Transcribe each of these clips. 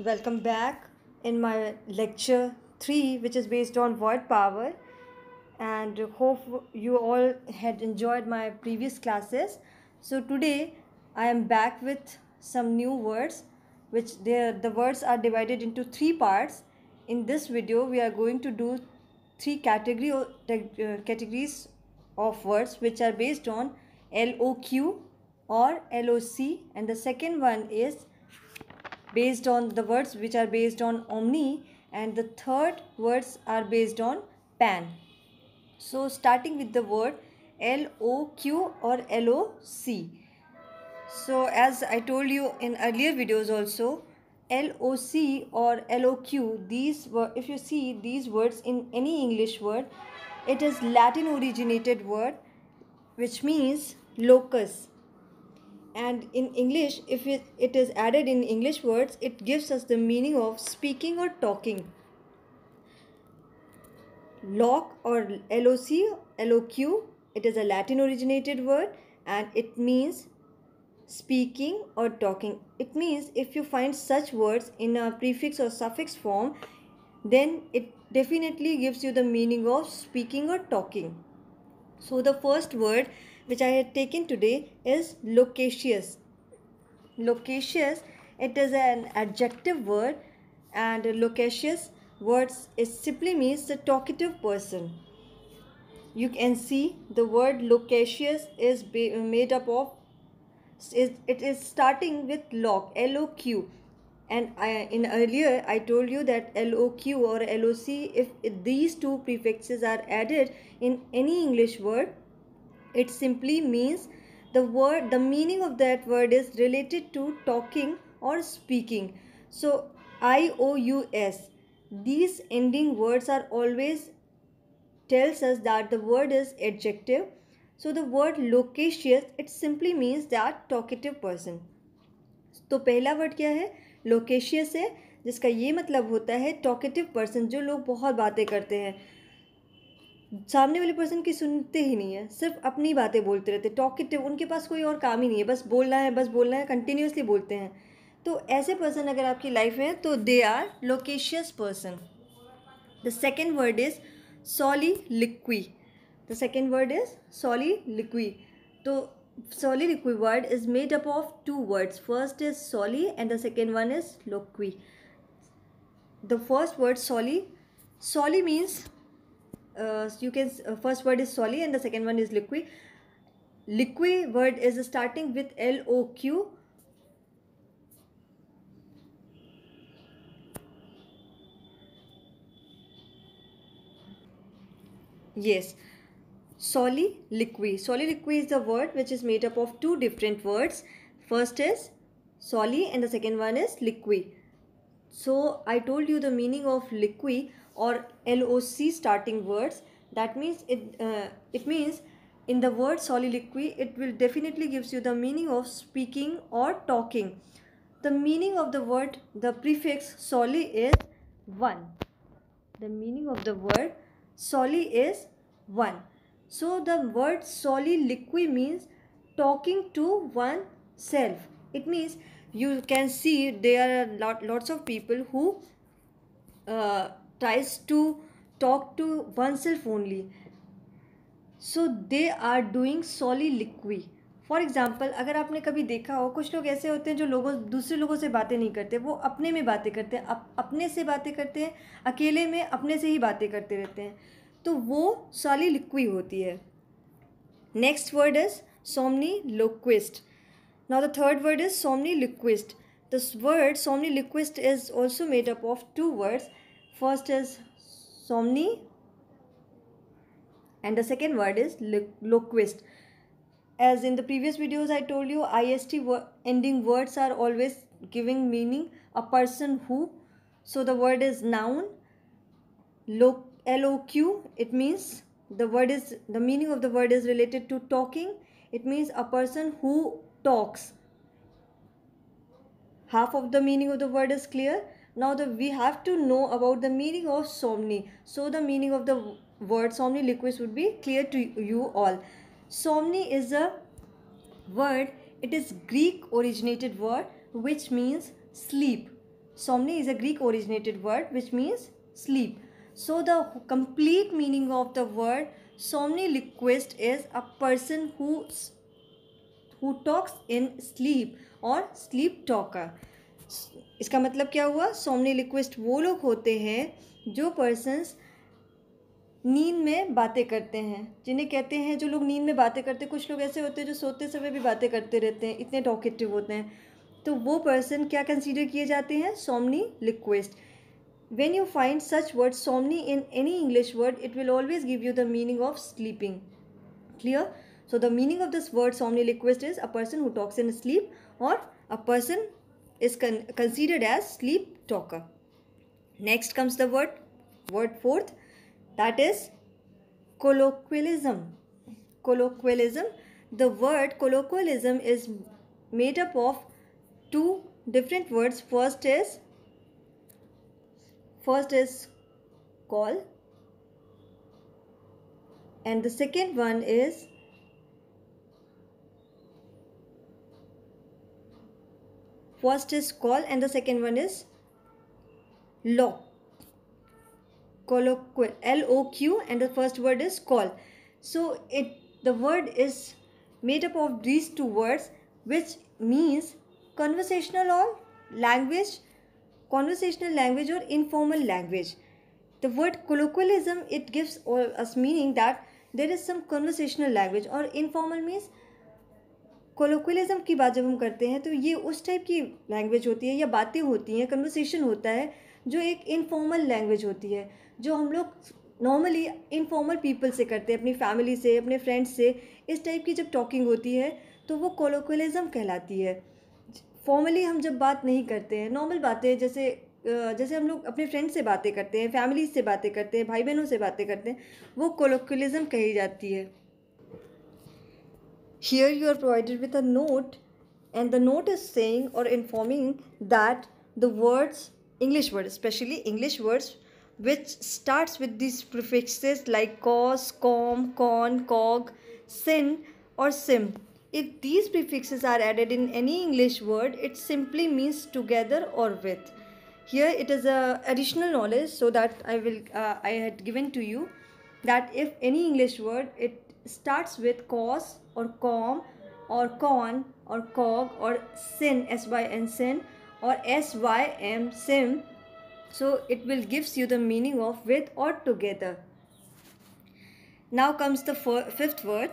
welcome back in my lecture 3, which is based on word power, and hope you all had enjoyed my previous classes. So today I am back with some new words, which the words are divided into 3 parts. In this video we are going to do categories of words which are based on LOQ or LOC, and the second one is based on the words which are based on omni, and the third words are based on pan. So starting with the word LOQ or LOC. So as I told you in earlier videos also, LOC or LOQ, if you see these words in any English word, it is Latin originated word, which means locus. And in English, if it is added in English words, it gives us the meaning of speaking or talking. Loc or LOC, LOQ, it is a Latin originated word and it means speaking or talking. It means if you find such words in a prefix or suffix form, then it definitely gives you the meaning of speaking or talking. So the first word which I had taken today is loquacious. Loquacious, it is an adjective word, and loquacious words it simply means the talkative person. You can see the word loquacious is made up of, it is starting with loc, LOQ, and in earlier I told you that LOQ or LOC, if these two prefixes are added in any English word, it simply means the meaning of that word is related to talking or speaking. So IOUS, these ending words are always tells us that the word is adjective. So the word loquacious, it simply means that talkative person. तो पहला word क्या है? Loquacious है, जिसका ये मतलब होता है टॉकेटिव पर्सन, जो लोग बहुत बातें करते हैं, सामने वाले पर्सन की सुनते ही नहीं है, सिर्फ अपनी बातें बोलते रहते, टॉकेटिव, उनके पास कोई और काम ही नहीं है, बस बोलना है, कंटिन्यूसली बोलते हैं. तो ऐसे पर्सन अगर आपकी लाइफ में है तो they are loquacious person. The second word is soliloquy. The second word is soliloquy. So soliloquy word is made up of 2 words. First is soli and the second one is loquy. The first word soli means first word is soli and the second one is liqui. Liqui word is starting with LOQ. Yes, soliloquy. Soliloquy is the word which is made up of 2 different words. First is soli and the second one is liqui. So I told you the meaning of liqui or LOC starting words. That means it means in the word soliloquy, it will definitely gives you the meaning of speaking or talking. The meaning of the word, the prefix soli is 1. The meaning of the word soli is 1. So the word soliloquy means talking to oneself. It means you can see there are lots of people who tries to talk to oneself only. So they are doing soliloquy. For example, अगर आपने कभी देखा हो, कुछ लोग ऐसे होते हैं जो दूसरे लोगों से बातें नहीं करते, वो अपने में बातें करते हैं, अपने से बातें करते हैं, अकेले में अपने से ही बातें करते रहते हैं, तो वो soliloquy होती है. Next word is somniloquist. Now the third word is somniloquist. This word somniloquist is also made up of 2 words. First is somni and the second word is loquist. As in the previous videos I told you, IST ending words are always giving meaning a person who. So the word is noun. LOQ, it means the meaning of the word is related to talking. It means a person who talks. Half of the meaning of the word is clear. Now we have to know about the meaning of somni. So the meaning of the word somniloquist would be clear to you all. Somni is a word, it is Greek originated word which means sleep. somni is a Greek originated word which means sleep. So the complete meaning of the word somniloquist is a person who talks in sleep or sleep talker. इसका मतलब क्या हुआ? somniloquist वो लोग होते हैं जो persons नींद में बातें करते हैं, जिन्हें कहते हैं जो लोग नींद में बातें करते हैं. कुछ लोग ऐसे होते हैं जो सोते समय भी बातें करते रहते हैं, इतने टॉकेटिव होते हैं, तो वो पर्सन क्या कंसीडर किए जाते हैं? somniloquist. When you find such word somni in any English word, it will always give you the meaning of sleeping. Clear? So the meaning of this word somniloquist is a person who talks in sleep, or a person is considered as sleep talker. Next comes the word fourth, that is colloquialism. Colloquialism. The word colloquialism is made up of two different words. First is call, and the second one is call, and the second one is lock. Colloquial, LOQ, and the first word is call. So the word is made up of these two words, which means conversational language or informal language. The word colloquialism, it gives us meaning that there is some conversational language, or informal means कोलोक्विलिज्म की बात जब हम करते हैं तो ये उस type की लैंग्वेज होती है या बातें होती हैं, कन्वर्सेशन होता है जो एक इनफॉर्मल लैंग्वेज होती है, जो हम लोग नॉर्मली इनफॉर्मल पीपल से करते हैं, अपनी फैमिली से, अपने फ्रेंड्स से. इस टाइप की जब टॉकिंग होती है तो वो कोलोक्विलिज्म कहलाती है. फॉर्मली हम जब बात नहीं करते हैं, नॉर्मल बातें जैसे हम लोग अपने फ्रेंड्स से बातें करते हैं, फैमिली से बातें करते हैं, भाई बहनों से बातें करते हैं, वो कोलोक्विलिज्म कही जाती है. Here you are provided with a note, and the note is saying or informing that the words, English words, especially English words, which starts with these prefixes like cos, com, con, cog, sin or sim. If these prefixes are added in any English word, it simply means together or with. Here it is a additional knowledge, so that I had given to you that if any English word, it starts with cos or com or con or cog or sin, syn sin, or sym sim, so it will gives you the meaning of with or together. Now comes the fifth word,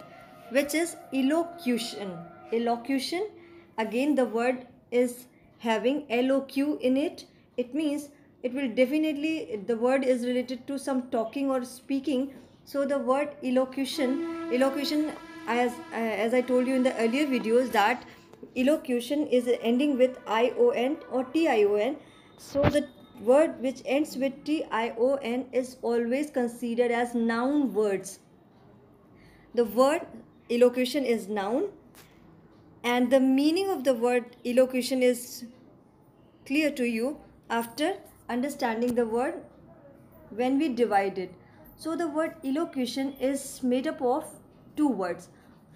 which is elocution. Elocution, again the word is having LOQ in it. It means it will definitely, the word is related to some talking or speaking. So the word elocution, as I told you in the earlier videos, that elocution is ending with ION or TION. So the word which ends with TION is always considered as noun words. The word elocution is noun, and the meaning of the word elocution is clear to you after understanding the word when we divide it. So the word elocution is made up of two words.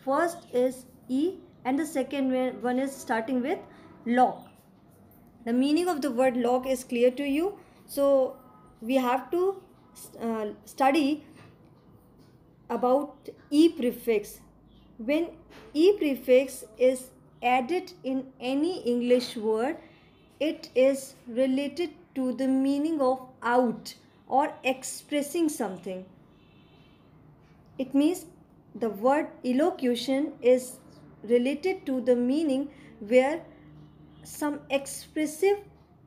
First is E, and the second one is starting with lock. The meaning of the word lock is clear to you, so we have to study about E prefix. When E prefix is added in any English word, it is related to the meaning of out or expressing something. It means the word elocution is related to the meaning where some expressive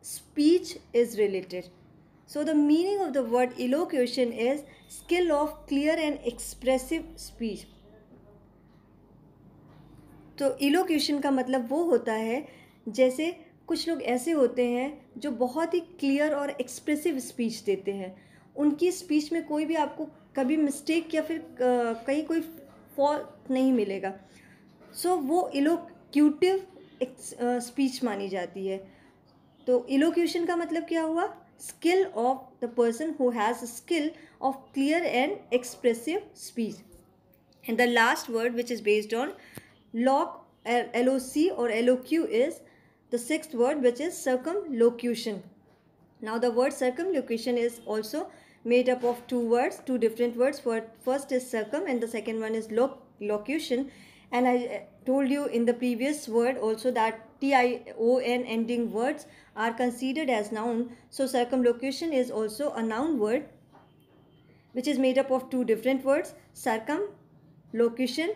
speech is related. So the meaning of the word elocution is skill of clear and expressive speech. तो elocution का मतलब वो होता है, जैसे कुछ लोग ऐसे होते हैं जो बहुत ही क्लियर और एक्सप्रेसिव स्पीच देते हैं. उनकी स्पीच में कोई भी आपको कभी मिस्टेक या फिर कहीं कोई फॉल्ट नहीं मिलेगा. सो वो इलोक्यूटिव स्पीच मानी जाती है. तो इलोक्यूशन का मतलब क्या हुआ? Skill of the person who has skill of clear and expressive speech. And the last word which is based on LOC or LOQ is the sixth word, which is circumlocution. Now the word circumlocution is also made up of two words, two different words. First is circum and the second one is locution. And I told you in the previous word also that tion ending words are considered as noun. So circumlocution is also a noun word which is made up of two different words, circumlocution.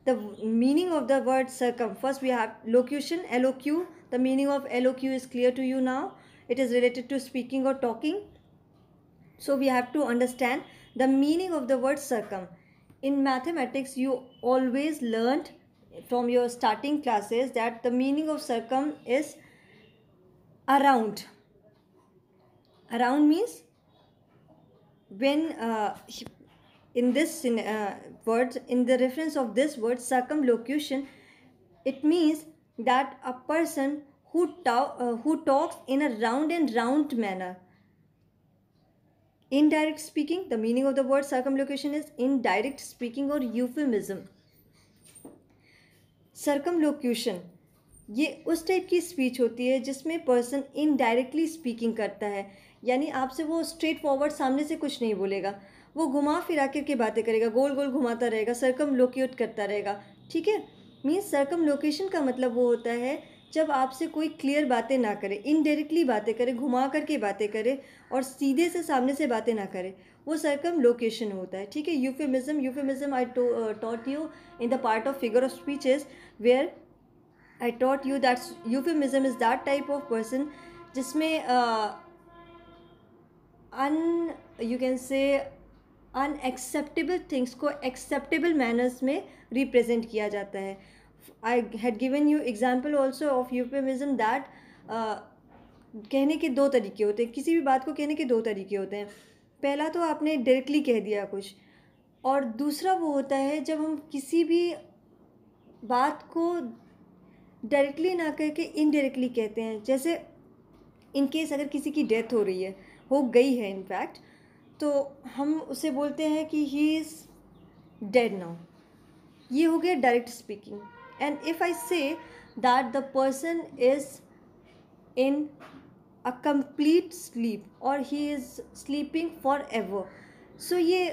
The meaning of the word circum, first we have locution, LOQ. The meaning of LOQ is clear to you now. It is related to speaking or talking. So we have to understand the meaning of the word circum. In mathematics, you always learned from your starting classes that the meaning of circum is around. Around means when in this word, in the reference of this word circumlocution, it means that a person who talks in a round and round manner. Indirect speaking, the meaning of the word circumlocution is indirect speaking or euphemism. Circumlocution ये उस type की speech होती है जिसमें person indirectly speaking करता है, यानी आपसे वो स्ट्रेट फॉरवर्ड सामने से कुछ नहीं बोलेगा, वो घुमा फिरा करके बातें करेगा, गोल गोल घुमाता रहेगा, सर्कमलोक्यूट करता रहेगा. ठीक है, मीन्स सर्कमलोकेशन का मतलब वो होता है जब आपसे कोई क्लियर बातें ना करे, इनडायरेक्टली बातें करे, घुमा करके बातें करे और सीधे से सामने से बातें ना करे, वो सर्कमलोकेशन होता है. ठीक है, euphemism I taught you in the part of figure of speeches where I taught you that euphemism is that type of person जिसमें you can say unacceptable things को acceptable manners में represent किया जाता है. I had given you example also of euphemism that कहने के दो तरीके होते हैं, किसी भी बात को कहने के दो तरीके होते हैं. पहला तो आपने डायरेक्टली कह दिया कुछ, और दूसरा वो होता है जब हम किसी भी बात को डायरेक्टली ना कह के इनडायरेक्टली कहते हैं. जैसे इन केस अगर किसी की डेथ हो रही है, हो गई है इनफैक्ट, तो हम उसे बोलते हैं कि ही इज़ डेड नाउ. ये हो गया direct speaking. And if I say that the person is in a complete sleep और he is sleeping forever, so ये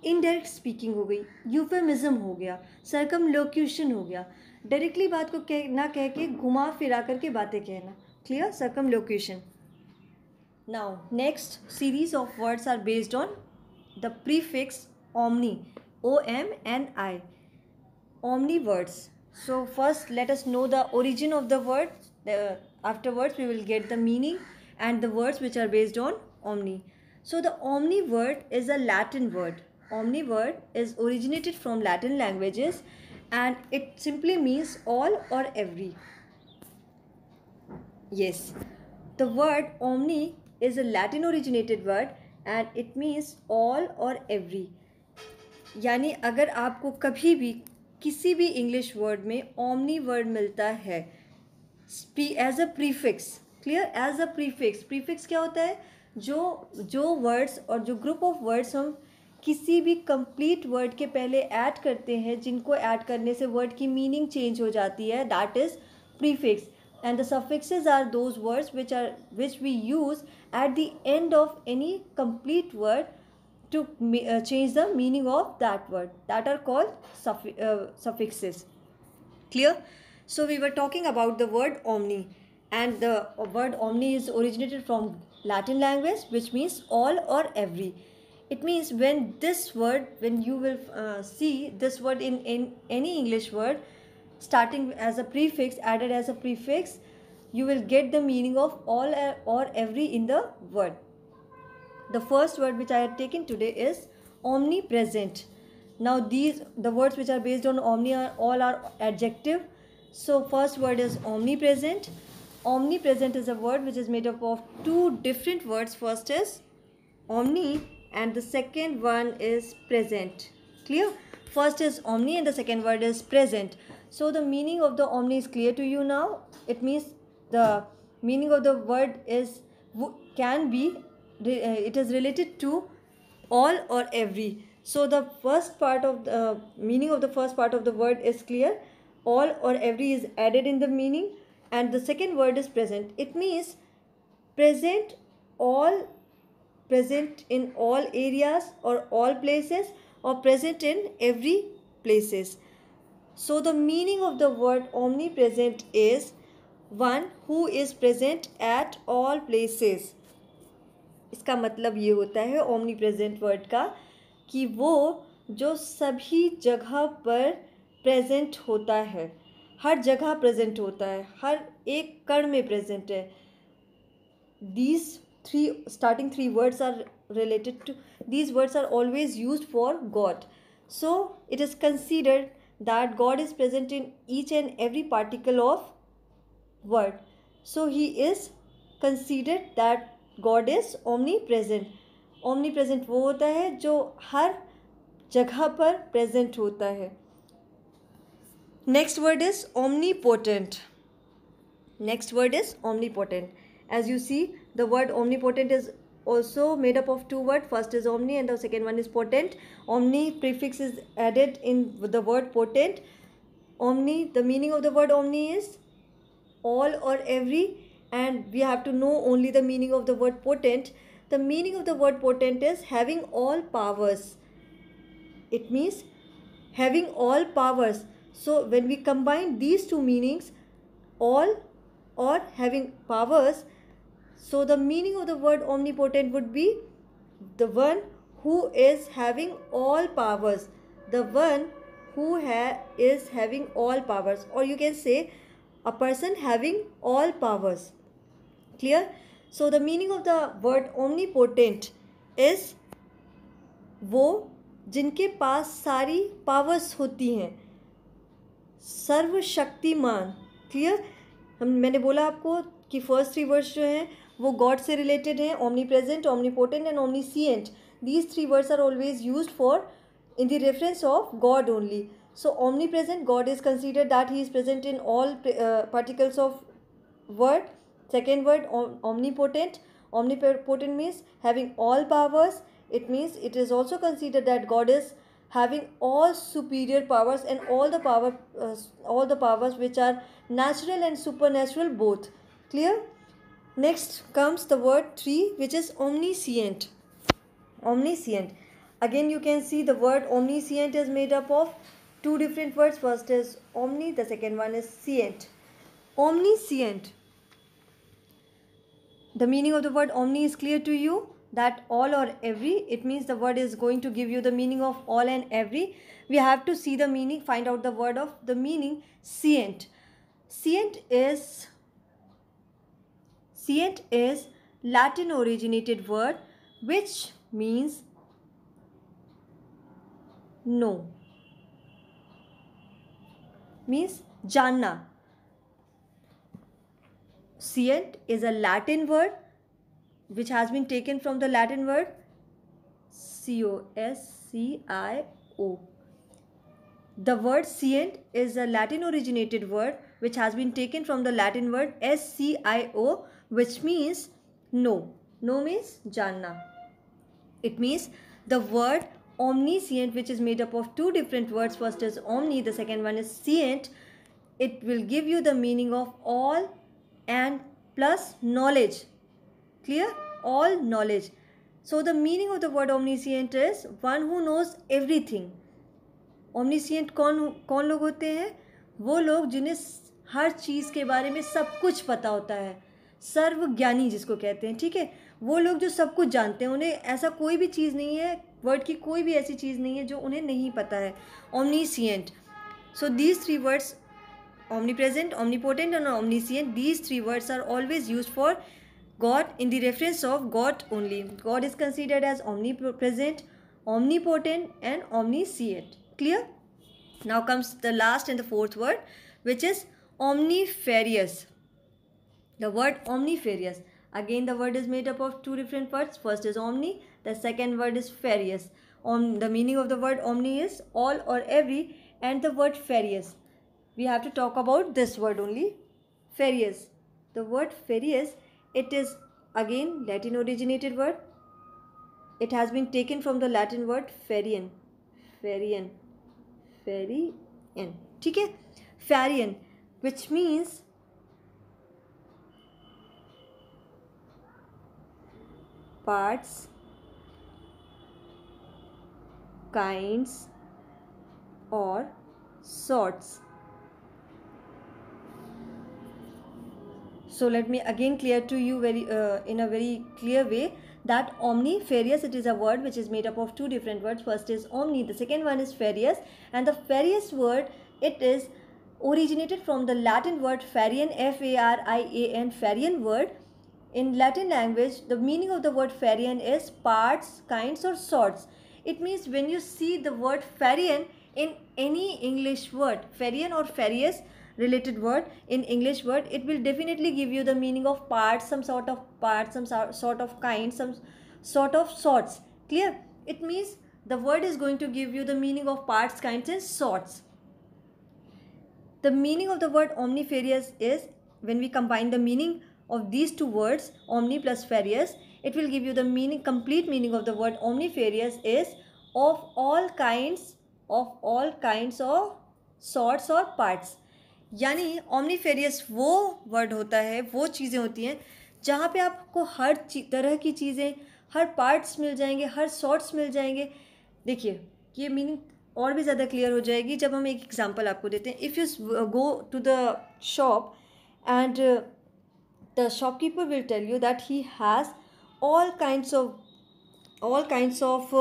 इनडायरेक्ट स्पीकिंग हो गई, यूफेमिज्म हो गया, सर्कमलोक्यूशन हो गया. डायरेक्टली बात को ना कह के घुमा फिरा करके बातें कहना. Clear, circumlocution. Now next series of words are based on the prefix omni, OMNI, omni words. So first let us know the origin of the word. Afterwards we will get the meaning and the words which are based on omni. So the omni word is a Latin word. Omni word is originated from Latin languages and it simply means all or every. Yes, the word omni is a Latin originated word and it means all or every. यानी अगर आपको कभी भी किसी भी English word में omni word मिलता है as a prefix, clear, as a prefix. Prefix क्या होता है? जो वर्ड्स और जो ग्रुप ऑफ वर्ड्स हम किसी भी कंप्लीट वर्ड के पहले ऐड करते हैं, जिनको ऐड करने से वर्ड की मीनिंग चेंज हो जाती है, that is prefix. And the suffixes are those words which we use at the end of any complete word to change the meaning of that word, that are called suffixes. Clear? So we were talking about the word omni, and the word omni is originated from Latin language, which means all or every. It means when you will see this word in any English word starting as a prefix, added as a prefix, you will get the meaning of all or every in the word. The first word which I had taken today is omnipresent. Now the words which are based on omni are adjective. So first word is omnipresent. Omnipresent is a word which is made up of two different words. First is omni and the second one is present. Clear? First is omni and the second word is present. So the meaning of the omni is clear to you now. It means the meaning of the word is can be it is related to all or every. So the first part of the meaning of the first part of the word is clear. All or every is added in the meaning, and the second word is present. It means present all, present in all areas or all places, or present in every places. So the meaning of the word omnipresent is one who is present at all places. इसका मतलब ये होता है omni present word का कि वो जो सभी जगह पर प्रेजेंट होता है, हर जगह प्रेजेंट होता है, हर एक कण में प्रेजेंट है. These starting three words are related to, these words are always used for God. So it is considered that God is present in each and every particle of word. So he is considered that God is omnipresent. Omnipresent वो होता है जो हर जगह पर present होता है. Next word is omnipotent. Next word is omnipotent. As you see, the word omnipotent is also made up of two words. First is omni and the second one is potent. Omni prefix is added in the word potent. Omni, the meaning of the word omni is all or every, and we have to know only the meaning of the word potent. The meaning of the word potent is having all powers. It means having all powers. So when we combine these two meanings, all or having powers, so the meaning of the word omnipotent would be the one who is having all powers, the one who is having all powers, or you can say a person having all powers. Clear? So the meaning of the word omnipotent is वो जिनके पास सारी powers होती हैं, सर्वशक्तिमान. Clear? मैंने बोला आपको कि फर्स्ट थ्री वर्ड्स जो हैं वो गॉड से रिलेटेड हैं, omnipresent, omnipotent and omniscient. These three words are always used for in the reference of God only. So omnipresent, God is considered that he is present in all particles of word. Second word, omnipotent. Omnipotent means having all powers. It means it is also considered that God is having all superior powers and all the powers which are natural and supernatural both. Clear? Next comes the word three, which is omniscient. Omniscient. Again you can see the word omniscient is made up of two different words. First is omni, the second one is scient. Omniscient. The meaning of the word omni is clear to you, that all or every. It means the word is going to give you the meaning of all and every. We have to see the meaning, find out the word of the meaning. Scient. Scient is Latin originated word which means know, means जानना. Scient is a Latin word which has been taken from the Latin word COSCIO. The word scient is a Latin originated word which has been taken from the Latin word SCIO, which means know. Know means जानना. It means the word omniscient, which is made up of two different words. First is omni, the second one is scient. It will give you the meaning of all and plus knowledge. Clear? All knowledge. So the meaning of the word omniscient is one who knows everything. omniscient कौन लोग होते हैं? वो लोग जिन्हें हर चीज़ के बारे में सब कुछ पता होता है, सर्वज्ञानी जिसको कहते हैं. ठीक है? वो लोग जो सब कुछ जानते हैं, उन्हें ऐसा कोई भी चीज़ नहीं है, वर्ड की कोई भी ऐसी चीज़ नहीं है जो उन्हें नहीं पता है. omniscient. So these three words, omnipresent, omnipotent and omniscient, these three words are always used for God in the reference of God only. God is considered as omnipresent, omnipotent and omniscient. Clear? Now comes the last and the fourth word, which is omnifarious. The word omnifarious. Again the word is made up of two different words. First is omni, the second word is farious. The meaning of the word omni is all or every, and the word farious, we have to talk about this word only. Farious. The word farious, it is again Latin originated word. It has been taken from the Latin word farian. Farian. Farian. ठीक है? Farian, which means parts, kinds or sorts. So let me again clear to you in a very clear way that omnifarious, it is a word which is made up of two different words. First is omni, the second one is farious, and the farious word, it is originated from the Latin word farian, F-A-R-I-A-N, farian word. In Latin language, the meaning of the word farian is parts, kinds or sorts. It means when you see the word farian in any English word, farian or farious related word in English word, it will definitely give you the meaning of parts, some sort of parts, some sort of kind, some sort of sorts. Clear? It means the word is going to give you the meaning of parts, kinds and sorts. The meaning of the word omnifarious is, when we combine the meaning of these two words, omni plus farious, it will give you the meaning, complete meaning of the word omnifarious is of all kinds of sorts or parts. यानी omnifarious वो word होता है, वो चीज़ें होती हैं जहाँ पे आपको हर तरह की चीज़ें, हर पार्ट्स मिल जाएंगे, हर सॉर्ट्स मिल जाएंगे. देखिए ये मीनिंग और भी ज़्यादा क्लियर हो जाएगी जब हम एक एग्जांपल आपको देते हैं. If you go to the shop and the shopkeeper will tell you that he has all kinds of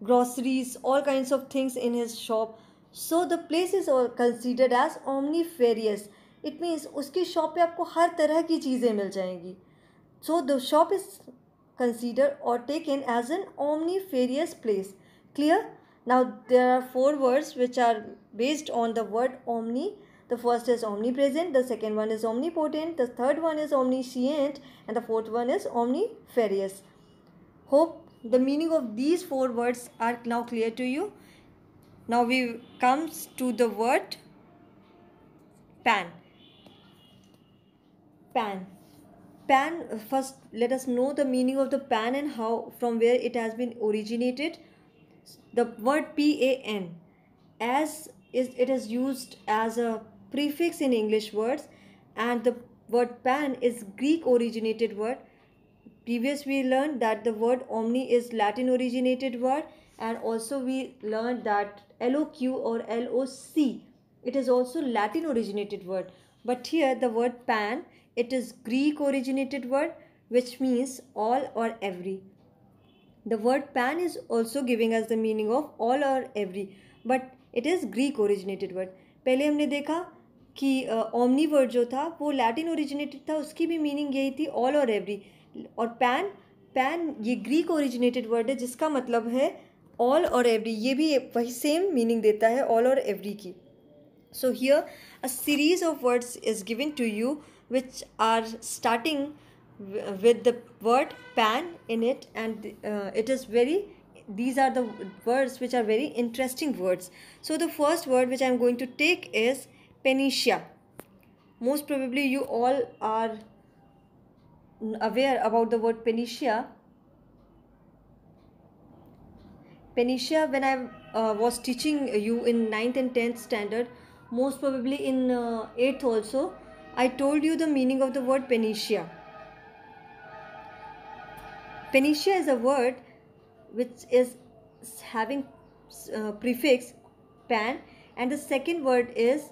groceries, all kinds of things in his shop. So the place is considered as omnifarious. It means उसकी shop पे आपको हर तरह की चीज़ें मिल जाएंगी. So the shop is considered or taken as an omnifarious place. Clear? Now there are four words which are based on the word omni. The first is omnipresent, the second one is omnipotent, the third one is omniscient, and the fourth one is omnifarious. Hope the meaning of these four words are now clear to you. Now we comes to the word pan. Pan. Pan, first let us know the meaning of the pan and how, from where it has been originated. The word PAN, as it is used as a prefix in English words, and the word pan is Greek originated word. Previous we learned that the word omni is Latin originated word, and also we learned that LOQ or LOC, it is also Latin originated word. But here the word pan, it is Greek originated word, which means all or every. The word pan is also giving us the meaning of all or every, but it is Greek originated word. पहले हमने देखा कि omni word जो था वो Latin originated था, उसकी भी meaning यही थी all or every. और pan ये Greek originated word है जिसका मतलब है all or every, ये भी वही same meaning देता है all or every की. So here a series of words is given to you which are starting with the word pan in it, and these are the words which are very interesting words. So the first word which I am going to take is panacea. Most probably you all are aware about the word panacea. Panacea, when I was teaching you in 9th and 10th standard, most probably in 8th also, I told you the meaning of the word panacea. Panacea is a word which is having prefix pan, and the second word is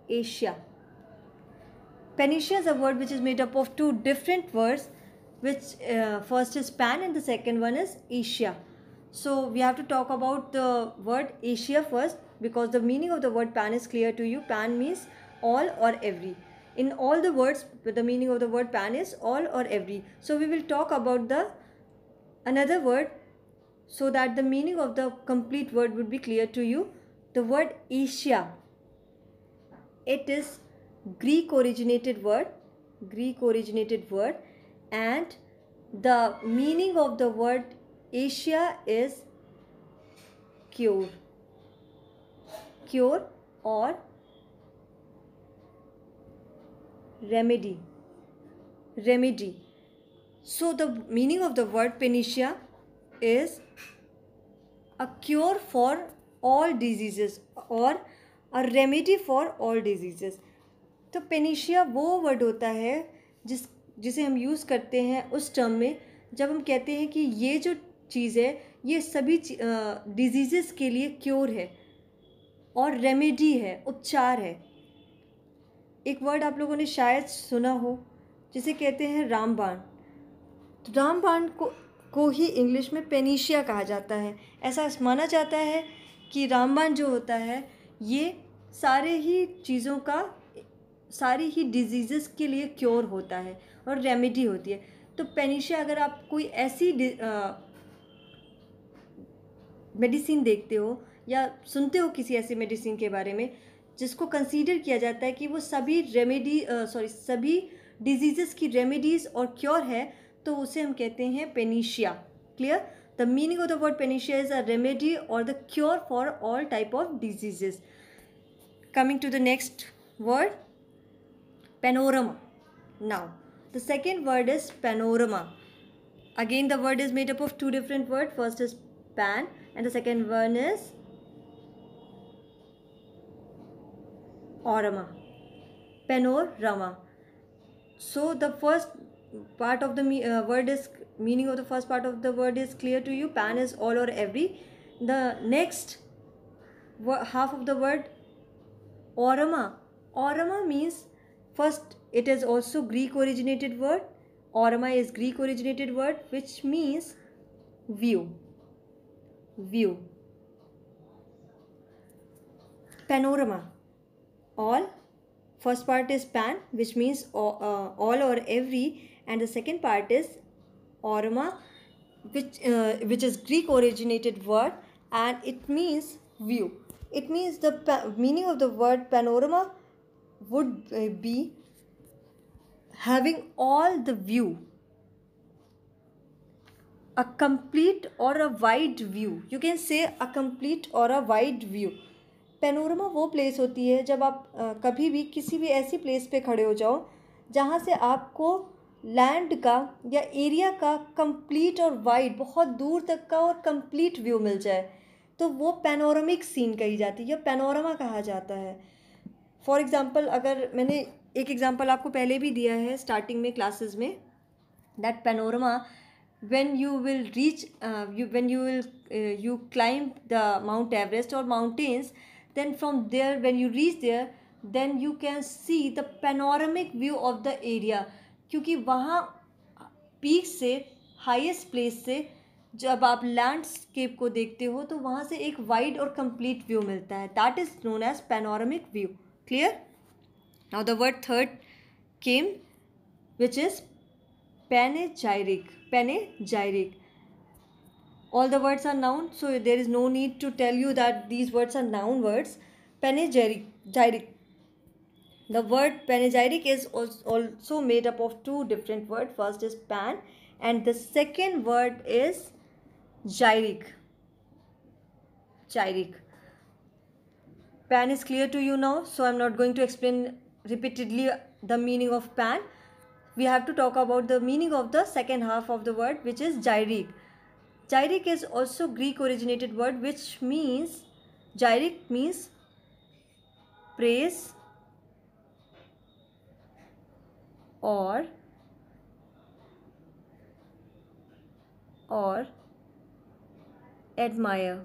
Asia. Panacea is a word which is made up of two different words, which first is pan and the second one is Asia. So we have to talk about the word Asia first, because the meaning of the word pan is clear to you. Pan means all or every. In all the words, the meaning of the word pan is all or every. So we will talk about another word so that the meaning of the complete word would be clear to you. The word Asia, it is Greek originated word, and the meaning of the word Asia is cure or remedy. So the meaning of the word panacea is a cure for all diseases or a remedy for all diseases. तो panacea वो word होता है जिसे हम use करते हैं उस term में जब हम कहते हैं कि ये जो चीज़ है ये सभी डिजीज़ के लिए क्योर है और रेमेडी है, उपचार है। एक वर्ड आप लोगों ने शायद सुना हो जिसे कहते हैं रामबाण। तो रामबाण को ही इंग्लिश में पेनिशिया कहा जाता है। ऐसा माना जाता है कि रामबाण जो होता है ये सारे ही चीज़ों का, सारी ही डिजीज़ के लिए क्योर होता है और रेमेडी होती है। तो पेनिशिया, अगर आप कोई ऐसी मेडिसिन देखते हो या सुनते हो किसी ऐसी मेडिसिन के बारे में जिसको कंसीडर किया जाता है कि वो सभी सभी डिजीज़ की रेमेडीज़ और क्योर है, तो उसे हम कहते हैं panacea. Clear? The meaning of the word panacea is a remedy और the cure for all type of diseases. Coming to the next word, panorama. Now the second word is panorama. Again the word is made up of two different words. First is pan and the second one is orama. Panorama. So the first part of the word is, meaning of the first part of the word is clear to you. Pan is all or every. The next half of the word orama. Orama means, first it is also Greek originated word. Orama is Greek originated word which means view. View. Panorama. All. First part is pan, which means all or every, and the second part is orama, which is Greek originated word, and it means view. It means the meaning of the word panorama would be having all the view, a complete or a wide view. You can say a complete or a wide view. Panorama वो place होती है जब आप कभी भी किसी भी ऐसी प्लेस पे खड़े हो जाओ जहाँ से आपको लैंड का या एरिया का कंप्लीट और वाइड, बहुत दूर तक का और कंप्लीट व्यू मिल जाए, तो वो पैनोरामिक सीन कही जाती है या पैनोरमा कहा जाता है। फॉर एग्ज़ाम्पल, अगर मैंने एक एग्ज़ाम्पल आपको पहले भी दिया है स्टार्टिंग में क्लासेस में, that panorama when you will reach you climb the Mount Everest or mountains, then from there when you reach there then you can see the panoramic view of the area, क्योंकि वहाँ peak से, highest place से जब आप landscape को देखते हो तो वहाँ से एक वाइड और कंप्लीट व्यू मिलता है, that is known as panoramic view. Clear? Now the word third came which is panegyric. Panegyric. All the words are noun, so there is no need to tell you that these words are noun words. Panegyric. The word panegyric is also made up of two different words. First is pan and the second word is gyric. Gyric. Pan is clear to you now, so I'm not going to explain repeatedly the meaning of pan. We have to talk about the meaning of the second half of the word, which is gyric. Gyric is also Greek originated word which means, gyric means praise or admire.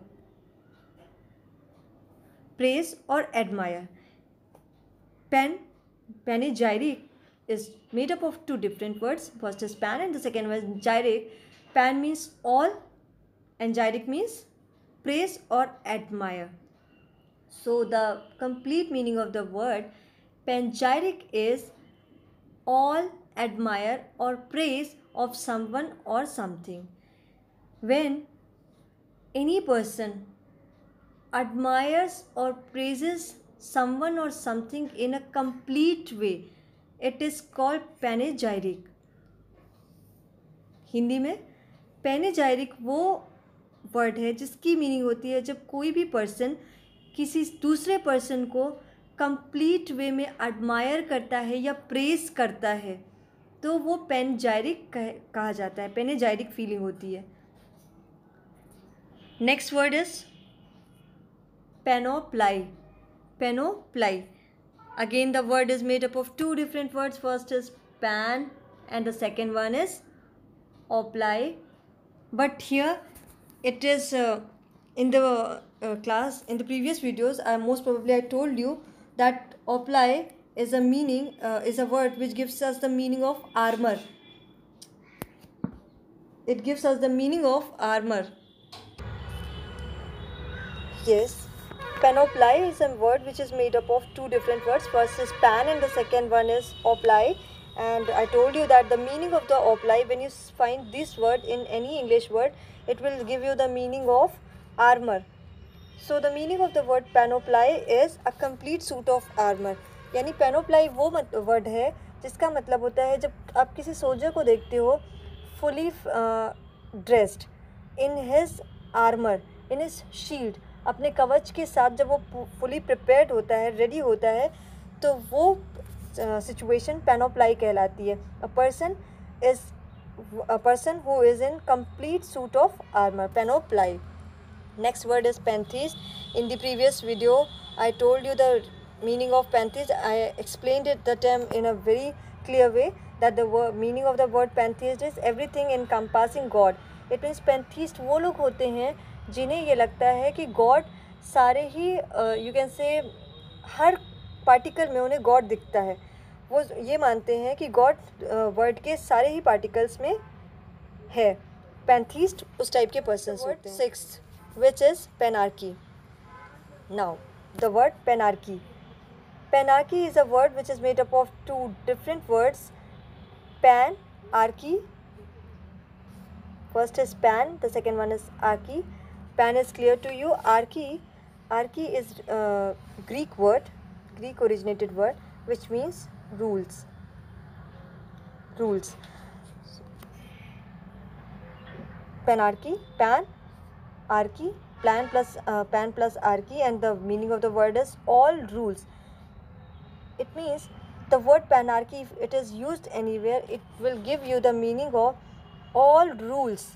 Praise or admire. Panegyric is made up of two different words. First is pan and the second one is gyric. Pan means all and gyric means praise or admire. So the complete meaning of the word panegyric is all admire or praise of someone or something. When any person admires or praises someone or something in a complete way, it is called panegyric. Hindi में पैनेजाइरिक वो word है जिसकी meaning होती है जब कोई भी person किसी दूसरे पर्सन को कंप्लीट वे में एडमायर करता है या प्रेस करता है, तो वो पैनेजाइरिक कहा जाता है, पैनेजाइरिक फीलिंग होती है. Next word is panoply. Panoply. Again the word is made up of two different words. First is pan and the second one is apply. But here it is in the class, in the previous videos, most probably I told you that apply is a meaning, is a word which gives us the meaning of armor. It gives us the meaning of armor. Yes, panoply is a word which is made up of two different words. First is pan and the second one is apply. And I told you that the meaning of the apply, when you find this word in any English word, it will give you the meaning of armor. So the meaning of the word panoply is a complete suit of armor. यानी panoply वो word है जिसका मतलब होता है जब आप किसी सोल्जर को देखते हो fully dressed in his armor, in his shield, अपने कवच के साथ जब वो fully prepared होता है, ready होता है, तो वो situation panoply कहलाती है. A person who is in complete suit of armor, panoply. Next word is pantheist. In the previous video, I told you the meaning of pantheist. I explained the term in a very clear way, that the meaning of the word pantheist is everything encompassing God. It means pantheist वो लोग होते हैं जिन्हें ये लगता है कि God सारे ही you can say her particle में उन्हें गॉड दिखता है. वो ये मानते हैं कि गॉड वर्ड के सारे ही पार्टिकल्स में है. पैंथीस्ट उस टाइप के पर्सन होते हैं. Sixth, which is panarchy. Now, the word panarchy. Panarchy is a word which is made up of two different words. Pan, archy. First is pan, the second one is archy. Pan is clear to you. Archy is Greek word, Greek originated word, which means rules. Rules. Panarchy, pan, archy, pan plus archy, and the meaning of the word is all rules. It means the word panarchy, if it is used anywhere, it will give you the meaning of all rules,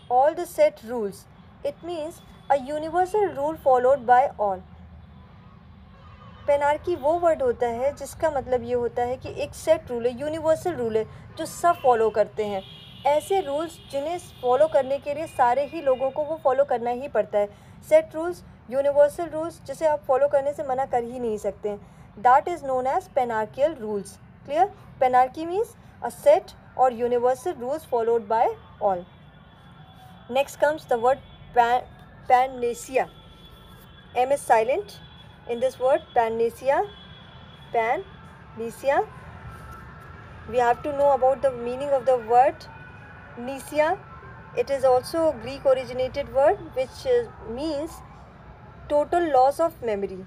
all the set rules. It means a universal rule followed by all. पेनार्की वो word होता है जिसका मतलब ये होता है कि एक सेट रूल है, यूनिवर्सल रूल है जो सब फॉलो करते हैं. ऐसे रूल्स जिन्हें फॉलो करने के लिए सारे ही लोगों को वो फॉलो करना ही पड़ता है. सेट रूल्स, यूनिवर्सल रूल्स जिसे आप फॉलो करने से मना कर ही नहीं सकते हैं. That is known as panarchical rules. Clear? Panarchy means a set और universal rules followed by all. Next comes the word panacea. M is silent in this word, panacea. We have to know about the meaning of the word nesia. It is also a Greek originated word which means total loss of memory.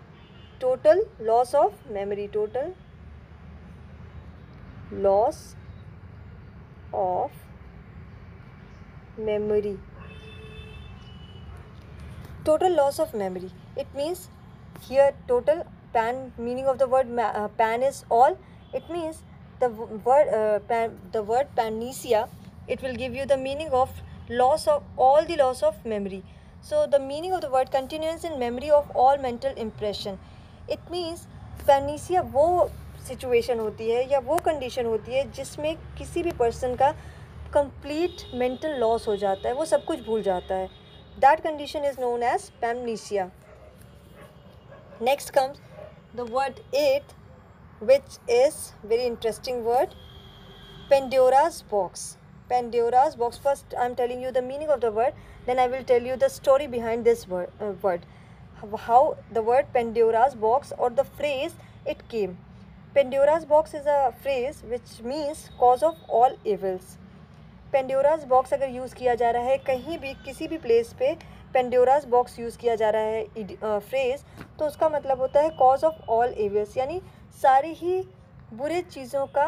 Total loss of memory. Total loss of memory. Total loss of memory. It means here total, pan, meaning of the word pan is all. It means the word panacea, it will give you the meaning of loss of all the loss of memory. So the meaning of the word continuance in memory of all mental impression. It means panacea वो situation होती है या वो condition होती है जिसमें किसी भी person का complete mental loss हो जाता है, वो सब कुछ भूल जाता है. That condition is known as panacea. Next comes the word 8, which is very interesting word, Pandora's box. Pandora's box. First I am telling you the meaning of the word, then I will tell you the story behind this word. How the word Pandora's box or the phrase it came. Pandora's box is a phrase which means cause of all evils. Pandora's box अगर use किया जा रहा है कहीं भी किसी भी place पे पेंडोरास बॉक्स यूज़ किया जा रहा है फ्रेज़, तो उसका मतलब होता है कॉज ऑफ ऑल एवियर्स, यानी सारी ही बुरे चीज़ों का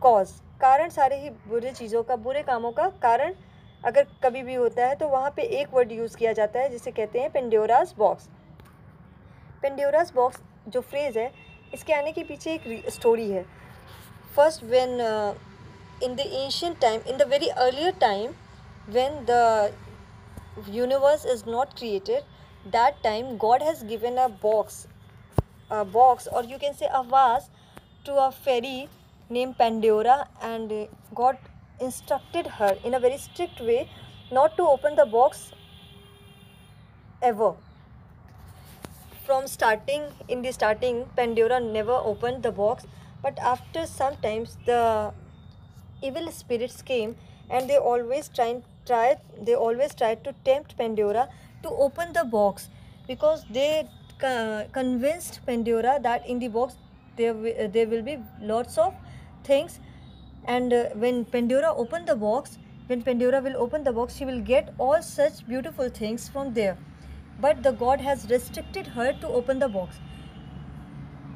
कॉज, कारण, सारे ही बुरे चीज़ों का, बुरे कामों का कारण अगर कभी भी होता है तो वहाँ पे एक वर्ड यूज़ किया जाता है जिसे कहते हैं पेंडोरास बॉक्स. पेंडोरास बॉक्स जो फ्रेज़ है इसके आने के पीछे एक स्टोरी है. First when in the ancient time, in the very earlier time, when the universe is not created, that time God has given a box, or you can say a vase, to a fairy named Pandora, and God instructed her in a very strict way not to open the box ever. From starting, in the starting, Pandora never opened the box, but after some times the evil spirits came, and they always tried to tempt Pandora to open the box, because they convinced Pandora that in the box there will be lots of things, and when Pandora will open the box, she will get all such beautiful things from there. But the God has restricted her to open the box.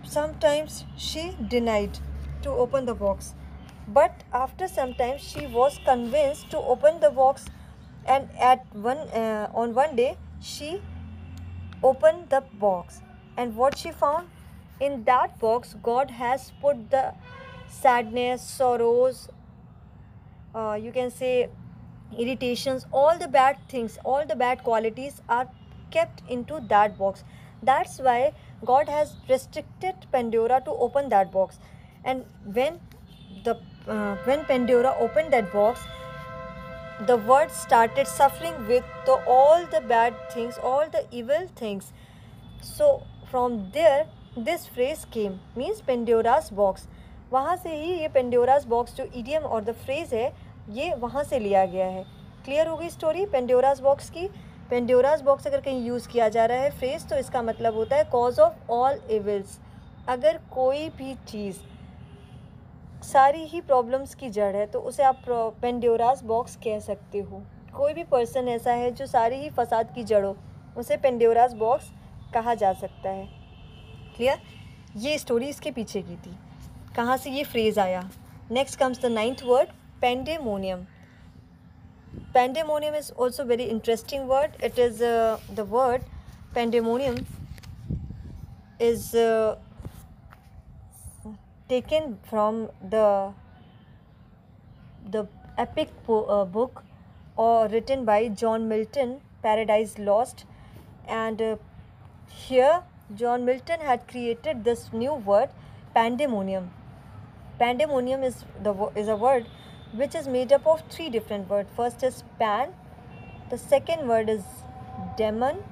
Sometimes she denied to open the box, but after some time she was convinced to open the box, and on one day she opened the box, and what she found in that box, God has put the sadness, sorrows, you can say irritations, all the bad things, all the bad qualities are kept into that box. That's why God has restricted Pandora to open that box. And when Pandora opened that box, the world started suffering with all the bad things, all the evil things. So from there this phrase came, means Pandora's box. वहाँ से ही ये Pandora's box जो idiom और the phrase है, ये वहाँ से लिया गया है. क्लियर हो गई स्टोरी Pandora's box की. Pandora's box अगर कहीं यूज़ किया जा रहा है फ्रेज, तो इसका मतलब होता है कॉज ऑफ ऑल इविल्स. अगर कोई भी चीज़ सारी ही प्रॉब्लम्स की जड़ है तो उसे आप Pandora's box कह सकते हो. कोई भी पर्सन ऐसा है जो सारी ही फसाद की जड़ हो, उसे Pandora's box कहा जा सकता है. क्लियर. ये स्टोरी इसके पीछे की थी, कहाँ से ये फ्रेज़ आया. Next comes the 9th word, pandemonium. Pandemonium is also very interesting word. It is the word pandemonium is taken from the epic book or written by John Milton, Paradise Lost, and here John Milton had created this new word, pandemonium. Pandemonium is a word which is made up of 3 different words. First is pan, the second word is demon,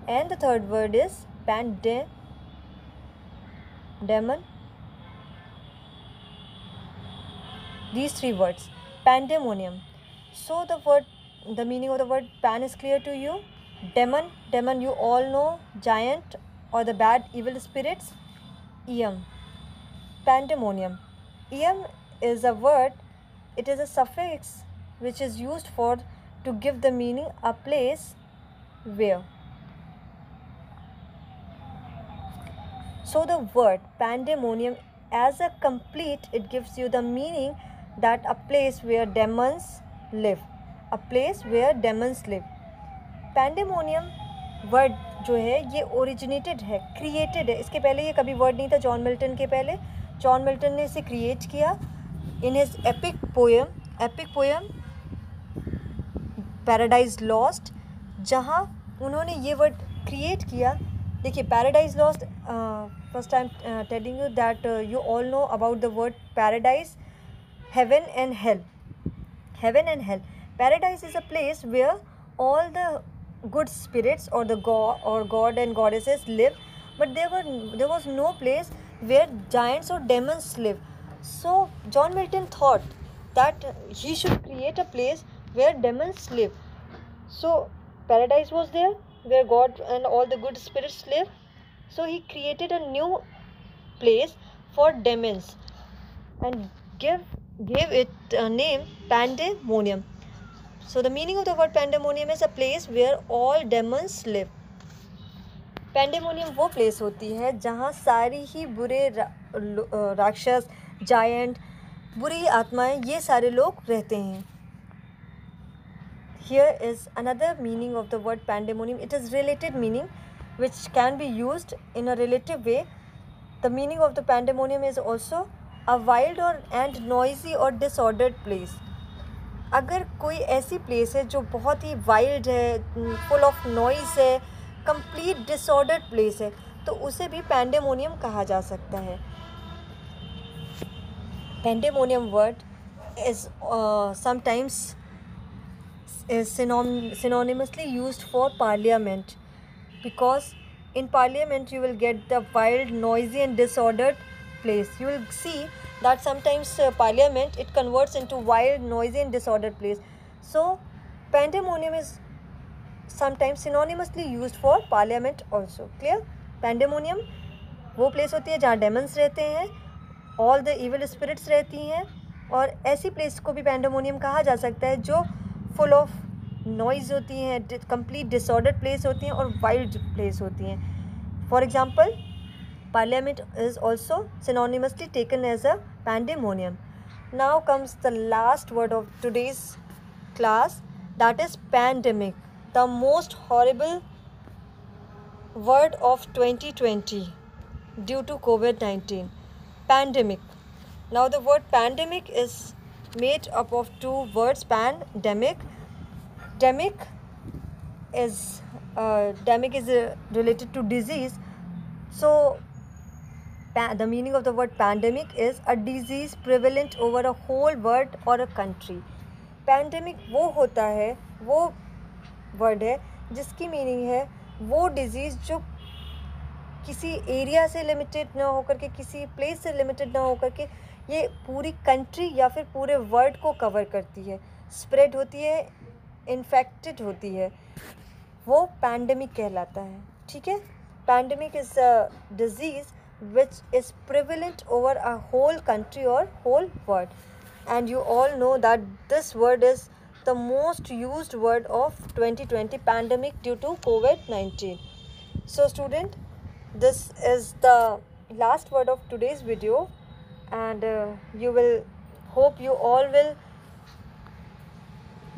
and the third word is pandemon. These 3 words, pandemonium. So the meaning of the word pan is clear to you. Demon you all know, giant or the bad evil spirits. Ium, pandemonium. Ium is a word. It is a suffix which is used to give the meaning a place where. So the word pandemonium as a complete, it gives you the meaning that a place where demons live. A place where demons live. Pandemonium word जो है ये originated है, created है. इसके पहले ये कभी word नहीं था. जॉन मिल्टन के पहले जॉन मिल्टन ने इसे क्रिएट किया in his epic poem paradise lost, जहाँ उन्होंने ये वर्ड क्रिएट किया. देखिए paradise lost, first time telling you that you all know about the word paradise, heaven and hell. Paradise is a place where all the good spirits or the god and goddesses live, but there was no place where giants or demons live. So John Milton thought that he should create a place where demons live. So paradise was there where God and all the good spirits live. So he created a new place for demons and gave it a name, Pandemonium. So the meaning of the word Pandemonium is a place where all demons live. Pandemonium वो place होती है जहाँ सारी ही बुरे राक्षस, giant, बुरी आत्माएं, ये सारे लोग रहते हैं. Here is another meaning of the word Pandemonium. It is related meaning which can be used in a relative way. The meaning of the Pandemonium is also a wild and noisy or disordered place. अगर कोई ऐसी place है जो बहुत ही wild है, full of noise है, complete disordered place है, तो उसे भी पैंडेमोनियम कहा जा सकता है. Pandemonium word is sometimes is synonymously used for parliament, because in parliament you will get the wild, noisy and disordered place. You will see that sometimes parliament, it converts into wild, noisy and disordered place. So pandemonium is sometimes synonymously used for parliament also. Clear? Pandemonium वो place होती है जहाँ Demons रहते हैं, all the evil spirits रहती हैं, और ऐसी प्लेस को भी पैंडेमोनियम कहा जा सकता है जो फुल ऑफ नॉइज़ होती हैं, कंप्लीट डिसऑर्डर प्लेस होती हैं और वाइल्ड प्लेस होती हैं. For example, parliament is also synonymously taken as a pandemonium. Now comes the last word of today's class, that is pandemic, the most horrible word of 2020 due to COVID-19. Pandemic. Now the word pandemic is made up of two words, pandemic. Demic is related to disease. So the meaning of the word pandemic is a disease prevalent over a whole world or a country. Pandemic वो होता है, वो word है जिसकी meaning है वो disease जो किसी एरिया से लिमिटेड ना होकर के, किसी प्लेस से लिमिटेड ना होकर के, ये पूरी कंट्री या फिर पूरे वर्ल्ड को कवर करती है, स्प्रेड होती है, इन्फेक्टेड होती है, वो पैंडेमिक कहलाता है. ठीक है? Pandemic is a disease which is prevalent over a whole country or whole world. And you all know that this word is the most used word of 2020, pandemic, due to COVID-19. So student, this is the last word of today's video, and hope you all will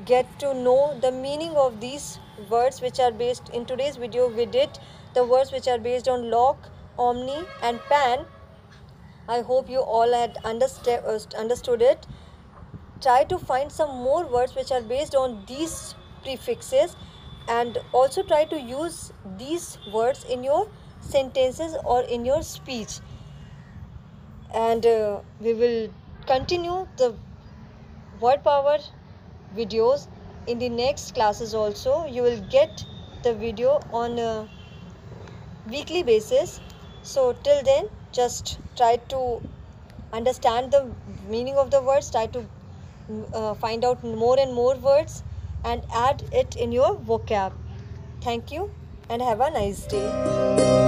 get to know the meaning of these words which are based in today's video. We did the words which are based on lock, omni and pan. I hope you all had understood it. Try to find some more words which are based on these prefixes, and also try to use these words in your sentences or in your speech. And we will continue the word power videos in the next classes also. You will get the video on a weekly basis. So till then, just try to understand the meaning of the words, try to find out more and more words and add it in your vocab. Thank you and have a nice day.